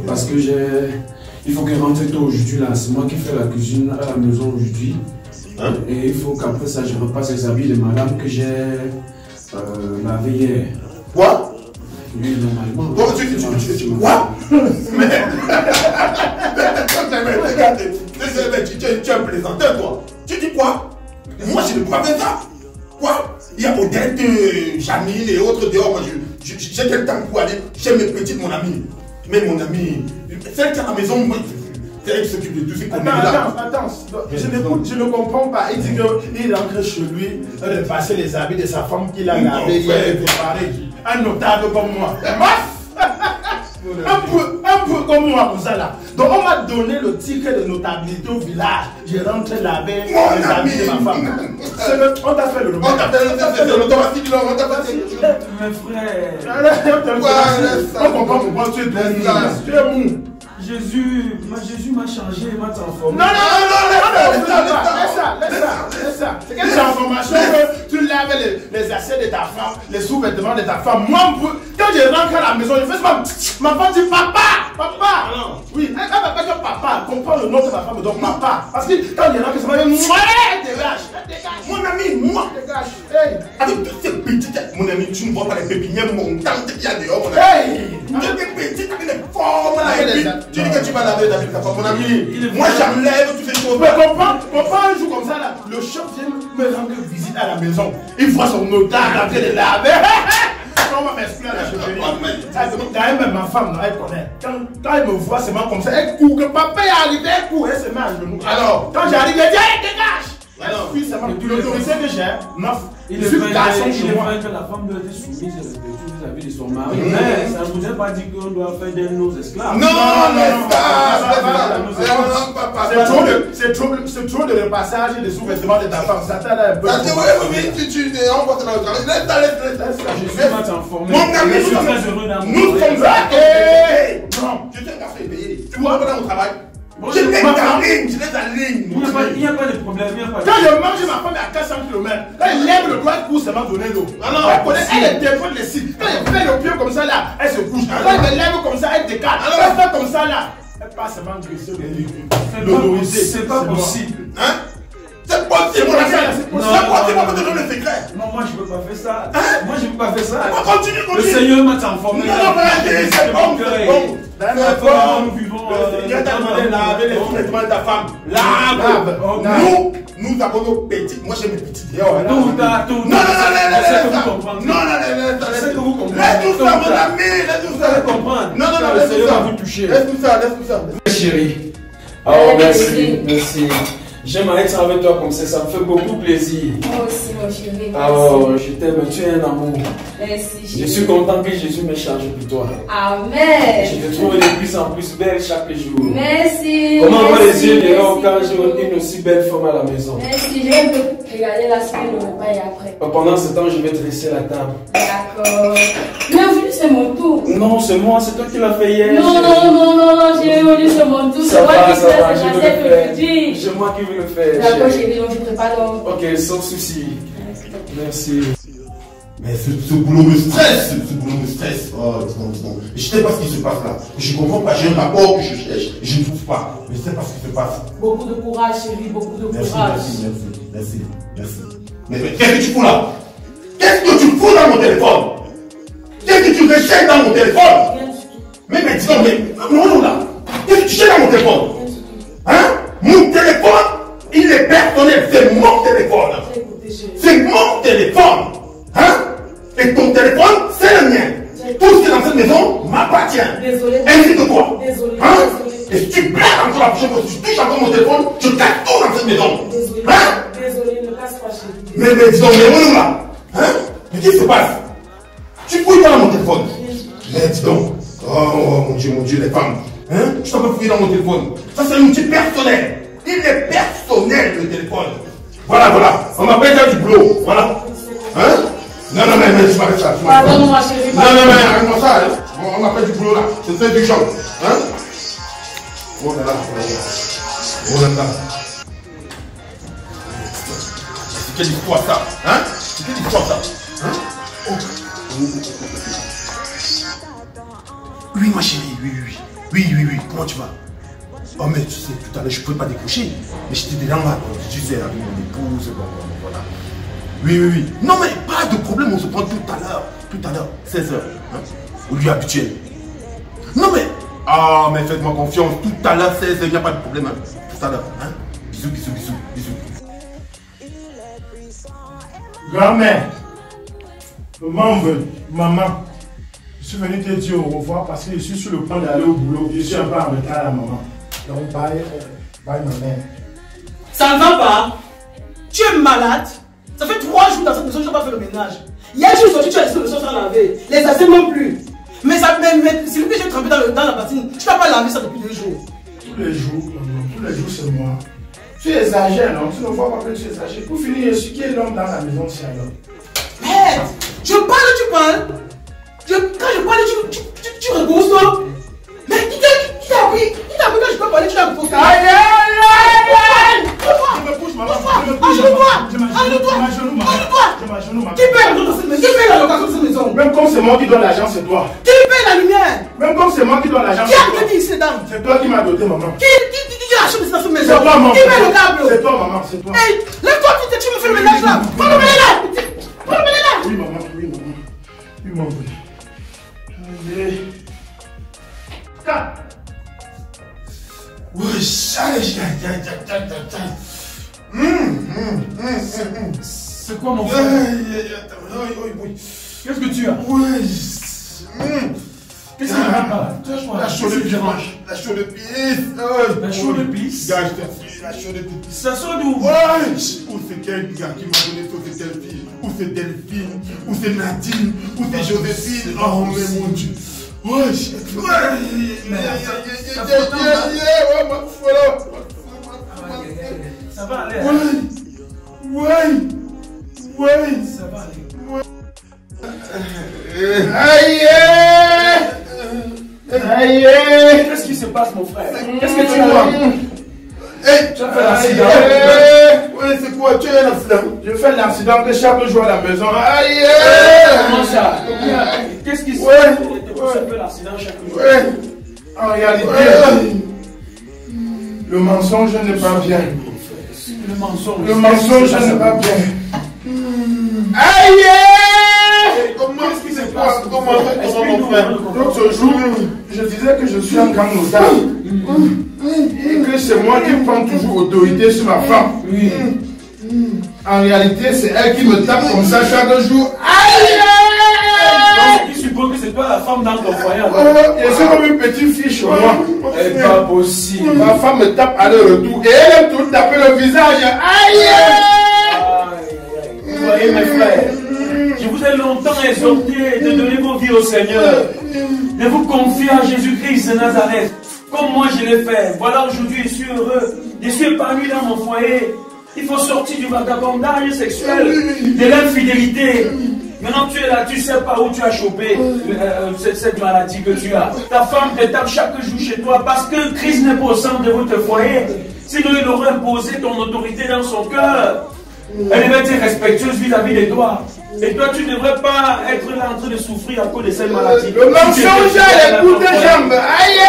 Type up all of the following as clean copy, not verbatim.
Parce que il faut qu'elle rentre tôt aujourd'hui là, c'est moi qui fais la cuisine à la maison aujourd'hui. Et il faut qu'après ça je repasse les habits de madame que j'ai lavé hier. Quoi? Oui, normalement. Quoi? Tu es un plaisanteur toi. Tu dis quoi? Moi je ne peux pas faire ça. Quoi? Il y a Odette, Janine et autres dehors. Moi j'ai quel temps pour aller chez mes petites, mon ami. Mais mon ami, celle qui est à la maison, moi, c'est elle qui s'occupe de tout ce qu'on est là. Attends, je ne comprends pas. Il dit qu'il rentre chez lui, de passer les habits de sa femme qu'il a lavé hier et préparé. Un notable comme moi. Un peu comme moi, comme ça là. Donc on m'a donné le ticket de notabilité au village. J'ai rentré laver les habits de ma femme. On t'a fait le repas. On t'a fait le repas. Mes frères. On comprend pourquoi tu es mou. Jésus m'a changé, il m'a transformé. Non, laisse ça. C'est quelle transformation que tu laves les assiettes de ta femme, les sous-vêtements de ta femme. Moi, quand je rentre à la maison, je fais ça. Ma femme dit papa. Non. Oui, elle va pas dire papa. Comprends le nom de ma femme, donc papa. Parce que quand je rentre, ça va dire dégage. Mon ami, moi. Dégage. Avec toutes ces petites, mon ami, tu ne vois pas les pépinières montantes qu'il y a dehors, mon ami. Toutes les petites avec les formes là. Tu dis que tu vas laver ta femme, mon ami. Moi, j'enlève toutes ces choses. Mais comprends un jour comme ça là, le chef vient me rendre visite à la maison. Il voit son notable en train de laver. On va m'expliquer la chefferie. D'ailleurs, ma femme, elle connaît. Quand elle me voit seulement comme ça, elle court. Que papa est arrivé, elle court. Elle se met à genoux. Alors, quand j'arrive, elle dit allez, dégage. Alors, puis c'est l'autorité que j'ai. Il est vrai que la femme doit être soumise vis-à-vis de son mari, mais ça ne vous a pas dit qu'on doit faire de nos esclaves. Non, c'est trop de repassage et de sous-vêtements de ta femme. Ça t'aide un peu. On va te laisse. Je suis mal informé. Mon ami, je suis très heureux d'amour. Nous sommes là. Non, je t'ai un café payé. Tu vois, pendant mon travail. Je laisse la ligne. Il n'y a pas de problème. Quand je mange, ma femme est à 400 km. Quand elle lève le doigt, elle couche, ça m'a donné l'eau. Elle dépote les cibles. Quand elle fait le pied comme ça là, elle se couche. Quand elle me lève comme ça, elle décale. Elle fait comme ça là. Elle passe seulement graisser les légumes. C'est pas possible. Hein? C'est possible, mon ami. C'est possible, on peut te donner le secret. Non, moi je peux pas faire ça. Moi je peux pas faire ça. Continue. Le Seigneur m'a transformé. Non, c'est bon. Nous vivons. Viens t'amener laver les sous-vêtements de ta femme. Lave. Nous avons nos petites. Moi j'ai mes petites. Non. Laisse tout ça, mon ami. Laisse tout ça. Comprendre. Non, le Seigneur va vous toucher. Laisse tout ça. Chérie. Oh, merci. J'aime être avec toi comme ça me fait beaucoup plaisir. Moi aussi, mon chéri. Oh, je t'aime, tu es un amour. Merci, chéri. Je suis content que Jésus m'ait chargé pour toi. Amen. Je te trouve de plus en plus belle chaque jour. Merci. Comment on voit les yeux dehors quand j'ai une aussi belle femme à la maison? Merci, je vais te regarder la semaine le repas et après. Pendant ce temps, je vais dresser la table. D'accord. Bienvenue, c'est mon tour. Non, c'est moi, c'est toi qui l'as fait hier. Non, j'ai venu sur mon tour. C'est moi qui fais ça, c'est moi qui veux le faire. D'accord, chérie, donc je prépare donc. Ok, sans souci. Merci. Mais ce boulot me stresse, ce boulot me stresse. Oh, non. Je ne sais pas ce qui se passe là. Je ne comprends pas, j'ai un rapport que je cherche, je ne trouve pas. Je ne sais pas ce qui se passe. Beaucoup de courage, chérie, beaucoup de courage. Merci. Mais qu'est-ce que tu fous là? Qu'est-ce que tu fous dans mon téléphone? Qu'est-ce que tu recherches dans mon téléphone? Mais dis donc, non là. Qu'est-ce que tu cherches dans mon téléphone? Hein? Mon téléphone, il est personnel, c'est mon téléphone. C'est mon téléphone. Hein? Et ton téléphone, c'est le mien. Tout ce qui est dans cette maison m'appartient. Désolé. Ainsi que toi. Désolé. Hein? Et si tu blagues encore la prochaine fois, si tu touches encore mon téléphone, je casse tout dans cette maison. Désolé. Hein? Désolé, ne casse pas, chérie. Mais dis donc, mais où là? Hein? Mais qu'est-ce qui se passe? Tu fouilles pas dans mon téléphone. Mais dis donc. Oh mon Dieu, les femmes. Hein? Je t'en peux fouiller dans mon téléphone. Ça, c'est un outil personnel. Il est personnel, le téléphone. Voilà. On m'appelle ça du boulot. Voilà. Hein? Non, mais je m'arrête ça. Pardonne-moi, chérie. Non, mais arrête-moi ça. Hein? On m'appelle du boulot là. C'est très urgent. Hein? Oh là là. C'est quelle histoire ça? Hein? C'est quelle histoire ça? Hein? Oh. Oui, ma chérie, oui. Comment tu vas? Oh, mais tu sais, tout à l'heure, je ne pouvais pas décrocher. Mais j'étais dedans là. Je disais avec mon épouse, bon, voilà. Oui. Non, mais pas de problème, on se prend tout à l'heure, 16h. Hein, au lieu habituel. Non, mais. Ah, mais faites-moi confiance, tout à l'heure, 16h, il n'y a pas de problème. Hein, tout à l'heure. Hein. Bisous. Grand-mère, maman, je suis venu te dire au revoir parce que je suis sur le point d'aller au boulot. Je suis un peu en retard à maman. Donc, bye ma mère. Ça ne va pas. Tu es malade. Ça fait 3 jours dans cette maison que je n'ai pas fait le ménage. Hier, je suis sorti, tu as laissé le sol sans laver. Les assiettes non plus. Mais c'est lui que j'ai trempé dans la bassine. Tu n'as pas lavé ça depuis 2 jours. Tous les jours, c'est moi. Tu exagères, non? Tu ne vois pas que tu exagères. Pour finir, ce qui est l'homme dans la maison, c'est un homme. Merde! Je parle, tu parles. Quand je parle, tu repousses, toi. Mais qui t'a appris? Qui t'a appris quand je peux parler, tu l'as reposé? Aïe! Je me pousse, maman. Enlève-toi! Qui paye la location de cette maison? Même comme c'est moi qui donne l'argent, c'est toi. Qui paye la lumière? Même comme c'est moi qui donne l'argent, Qui a dit ici, dame? c'est toi qui m'as doté, maman. Qui a acheté dans cette maison? C'est toi, maman. Qui met le câble? C'est toi, maman, c'est toi. Hey, lève-toi, tu me fais le ménage là. Prends le ménage là. Oui, maman. Allez. C'est quoi mon frère? Qu'est-ce que tu as? Qu'est-ce que tu as? La chaude de pisse. La chaude de pisse? La chaude de pisse. Ça sort d'où? Ou c'est quel gars qui m'a donné ça, c'est telle fille? Ou c'est Delphine? Ou c'est Nadine? Ou c'est Joséphine? Oh mais mon Dieu. Ça va aller. Ça va aller. Qu'est-ce qui se passe, mon frère? Qu'est-ce que tu vois? Tu as fait l'accident. C'est quoi? Tu as un accident? Je fais l'accident que chaque jour à la maison. Comment ça? Qu'est-ce qui se passe? Tu fais l'accident chaque jour. En réalité, le mensonge n'est pas bien. Le mensonge n'est pas bien. Comment est-ce qui se passe? Comment L'autre jour, je disais que je suis un grand notable. Et que c'est moi qui prends toujours autorité sur ma femme. Oui. En réalité, c'est elle qui me tape comme ça chaque jour. Tu supposes que c'est toi la femme dans ton foyer? Je suis comme une petite fille chez moi. C'est pas possible. Ma femme me tape à leur retour et elle aime tout taper le visage. Vous voyez mes frères, je vous ai longtemps exhorté de donner vos vies au Seigneur, de vous confier à Jésus-Christ de Nazareth, comme moi je l'ai fait. Voilà, aujourd'hui je suis heureux, je suis épanoui dans mon foyer. Il faut sortir du vagabondage sexuel, de l'infidélité. Maintenant tu es là, tu ne sais pas où tu as chopé cette maladie que tu as. Ta femme te tape chaque jour chez toi parce que Christ n'est pas au centre de votre foyer. Sinon il aurait imposé ton autorité dans son cœur. Elle devait être respectueuse vis-à-vis de toi. Et toi, tu ne devrais pas être là en train de souffrir à cause de cette maladie. Le mensonge a les coups de jambes. Aïe!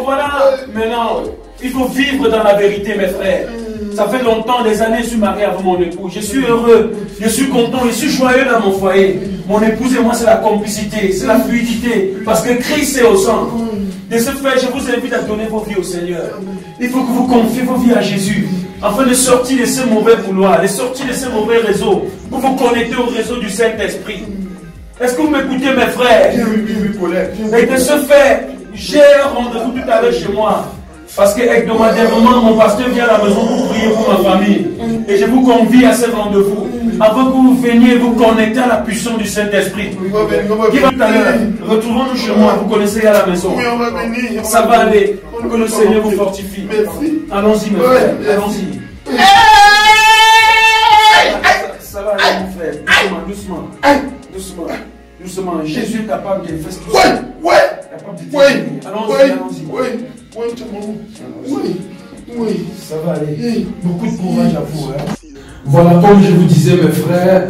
Voilà. Maintenant, il faut vivre dans la vérité, mes frères. Ça fait longtemps, des années, je suis marié avec mon époux. Je suis heureux, je suis content, je suis joyeux dans mon foyer. Mon épouse et moi, c'est la complicité, c'est la fluidité. Parce que Christ est au centre. De ce fait, je vous invite à donner vos vies au Seigneur. Il faut que vous confiez vos vies à Jésus. Afin de sortir de ce mauvais couloir, de sortir de ce mauvais réseau, pour vous connecter au réseau du Saint-Esprit. Est-ce que vous m'écoutez, mes frères? Et de ce fait, j'ai un rendez-vous tout à l'heure chez moi. Parce que hebdomadairement, mon pasteur vient à la maison pour prier pour ma famille. Et je vous convie à ce rendez-vous. Avant que vous veniez vous connecter à la puissance du Saint-Esprit. Qui va tout à l'heure? Retrouvons-nous chez moi, vous connaissez à la maison. Ça va aller. Que le Seigneur vous fortifie. Allons-y, mes frères. Allons-y. Ça va aller, mon frère. Doucement, doucement. Doucement. Jésus est capable de faire ce qu'il fait. Allons-y. Oui, ça va aller. Beaucoup de courage à vous. Voilà, comme je vous disais, mes frères,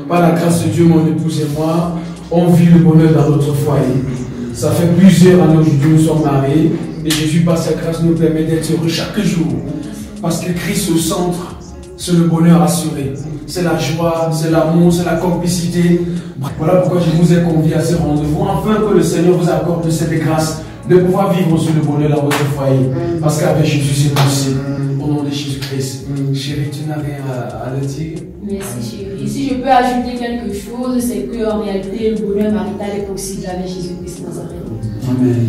par la grâce de Dieu, mon épouse et moi, on vit le bonheur dans notre foyer. Ça fait plusieurs années aujourd'hui que nous sommes mariés et Jésus, par sa grâce, nous permet d'être heureux chaque jour. Parce que Christ au centre, c'est le bonheur assuré. C'est la joie, c'est l'amour, c'est la complicité. Voilà pourquoi je vous ai convié à ce rendez-vous, afin que le Seigneur vous accorde cette grâce de pouvoir vivre sur le bonheur dans votre foyer. Parce qu'avec Jésus, c'est possible. Au nom de Jésus-Christ. Chérie, tu n'as rien à le dire? Merci, chérie. Si je peux ajouter quelque chose, c'est qu'en réalité, le bonheur marital est possible avec Jésus-Christ Nazareth.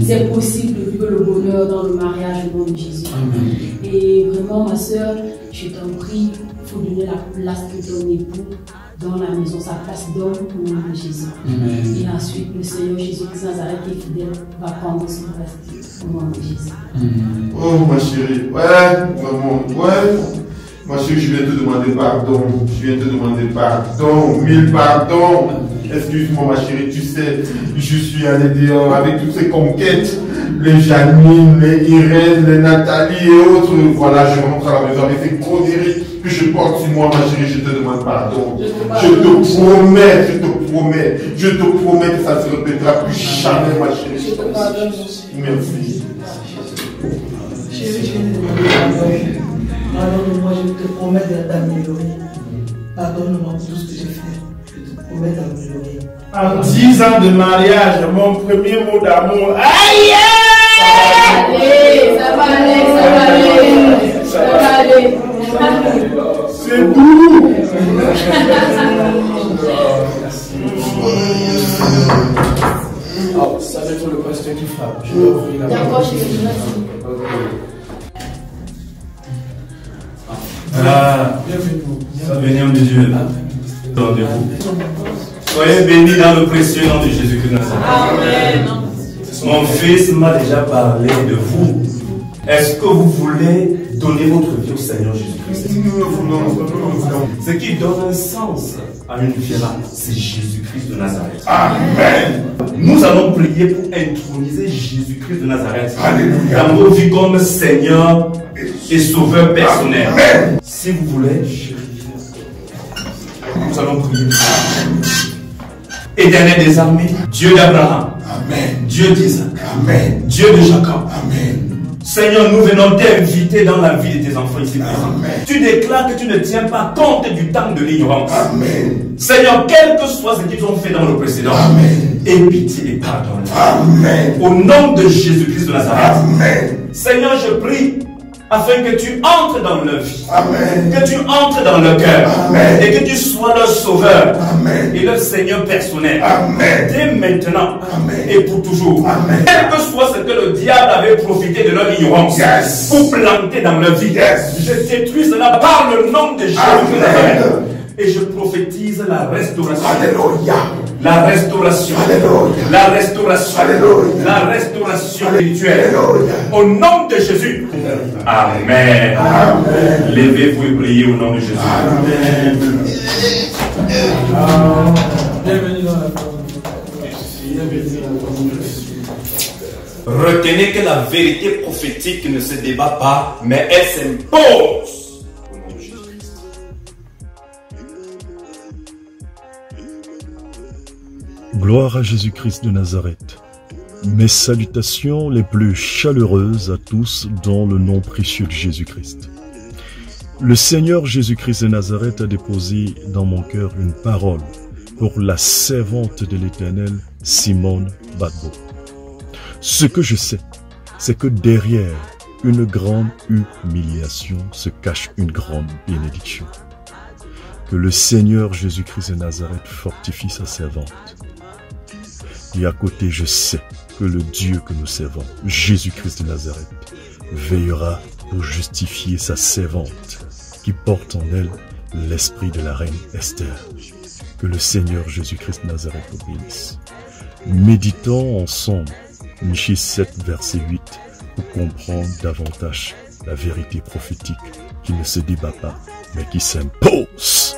C'est possible de vivre le bonheur dans le mariage au nom de Jésus. Amen. Et vraiment, ma soeur, je t'en prie, il faut donner la place de ton époux dans la maison, sa place d'homme au nom de Jésus. Amen. Et ensuite, le Seigneur Jésus-Christ Nazareth est fidèle, va prendre son reste au nom de Jésus. Oh ma chérie, vraiment, ma chérie, je viens te demander pardon, mille pardons. Excuse-moi ma chérie, tu sais, je suis allé dehors avec toutes ces conquêtes, les Janine, les Irène, les Nathalie et autres. Voilà, je rentre à la maison avec ces conneries que je porte sur moi, ma chérie, je te demande pardon. Je te promets que ça ne se répétera plus jamais, ma chérie. Merci. Chérie, pardonne-moi, je te promets d'améliorer. Pardonne-moi pour tout ce que j'ai fait. Je te promets d'améliorer. En 10 ans de mariage, mon premier mot d'amour. Aïe! Ça va aller. C'est doux. Ça va être le pasteur qui frappe. Je vais ouvrir la porte. D'accord, chérie, merci. Bienvenue, homme de Dieu. Soyez bénis dans le précieux nom de Jésus-Christ Nazareth. Amen. Mon fils m'a déjà parlé de vous. Est-ce que vous voulez donner votre vie au Seigneur Jésus-Christ? Nous voulons. Ce qui donne un sens à une vie là, c'est Jésus-Christ de Nazareth. Amen. Nous allons prier pour introniser Jésus-Christ de Nazareth Alléluia. dans nos vies comme Seigneur et Sauveur personnel. Amen. Si vous voulez, nous allons prier. Éternel des armées, Dieu d'Abraham, Amen. Dieu d'Isaac, Amen. Dieu de Jacob. Amen. Seigneur, nous venons t'inviter dans la vie de tes enfants ici présents. Amen. Tu déclares que tu ne tiens pas compte du temps de l'ignorance. Amen. Seigneur, quel que soit ce qu'ils ont fait dans le précédent, Amen. aie pitié et pardonne. Amen. Au nom de Jésus-Christ de Nazareth. Amen. Seigneur, je prie afin que tu entres dans leur vie, Amen. que tu entres dans leur cœur, Amen. et que tu sois leur sauveur Amen. et leur Seigneur personnel. Amen. Dès maintenant Amen. et pour toujours. Amen. Quel que soit ce que le diable avait profité de leur ignorance Yes. pour planter dans leur vie, Yes. je détruis cela par le nom de Jésus. Amen. Et je prophétise la restauration. Alléluia. La restauration. Alléluia. La restauration. Alléluia. La restauration spirituelle. Alléluia. Au nom de Jésus. Amen. Amen. Levez-vous et priez au nom de Jésus. Amen. Bienvenue dans la famille. Bienvenue dans la famille. Retenez que la vérité prophétique ne se débat pas, mais elle s'impose. Au nom de Jésus. Gloire à Jésus-Christ de Nazareth. Mes salutations les plus chaleureuses à tous dans le nom précieux de Jésus-Christ. Le Seigneur Jésus-Christ de Nazareth a déposé dans mon cœur une parole pour la servante de l'Éternel, Simone Badbo. Ce que je sais, c'est que derrière une grande humiliation se cache une grande bénédiction. Que le Seigneur Jésus-Christ de Nazareth fortifie sa servante. Et à côté, je sais que le Dieu que nous servons, Jésus-Christ de Nazareth, veillera pour justifier sa servante qui porte en elle l'esprit de la reine Esther. Que le Seigneur Jésus-Christ de Nazareth vous bénisse. Méditons ensemble Michée 7, verset 8, pour comprendre davantage la vérité prophétique qui ne se débat pas, mais qui s'impose.